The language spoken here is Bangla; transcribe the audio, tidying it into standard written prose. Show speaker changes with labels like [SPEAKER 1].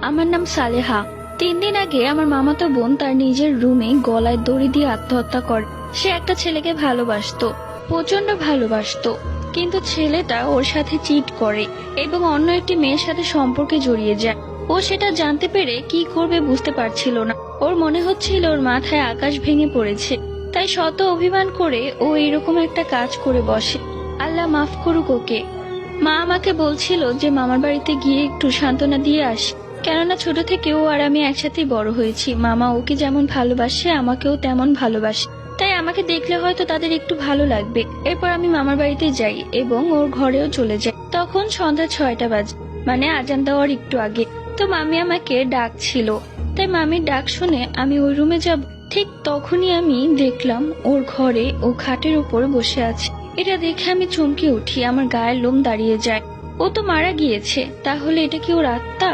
[SPEAKER 1] আমার নাম সালেহা। 3 দিন আগে আমার মামাতো বোন তার নিজের রুমে গলায় দড়ি দিয়ে আত্মহত্যা করে। সে একটা ছেলেকে ভালোবাসতো, প্রচন্ড ভালোবাসতো, কিন্তু ছেলেটা ওর সাথে চিট করে এবং অন্য একটি মেয়ের সাথে সম্পর্কে জড়িয়ে যায়। ও সেটা জানতে পেরে কি করবে বুঝতে পারছিল না। ওর মনে হচ্ছিল ওর মাথায় আকাশ ভেঙে পড়েছে। তাই শত অভিমান করে ও এরকম একটা কাজ করে বসে। আল্লাহ মাফ করুক ওকে। মা আমাকে বলছিল যে মামার বাড়িতে গিয়ে একটু সান্ত্বনা দিয়ে আসি, কেননা ছোট থেকে ও আর আমি একসাথেই বড় হয়েছি। মামা ওকে যেমন ভালোবাসে আমাকেও তেমন ভালোবাসে, তাই আমাকে দেখলে হয়তো তাদের একটু ভালো লাগবে। এরপর আমি মামার বাড়িতে যাই এবং ওর ঘরেও চলে যাই। তখন সন্ধ্যা 6টা বাজে, মানে আজান দেওয়ার একটু আগে। তো মামি আমাকে ডাকছিল, তাই মামির ডাক শুনে আমি ওই রুমে যাব। ঠিক তখনই আমি দেখলাম ওর ঘরে ও খাটের উপর বসে আছে। এটা দেখে আমি চমকে উঠি, আমার গায়ের লোম দাঁড়িয়ে যায়। ও তো মারা গিয়েছে, তাহলে এটা কি ওর আত্মা?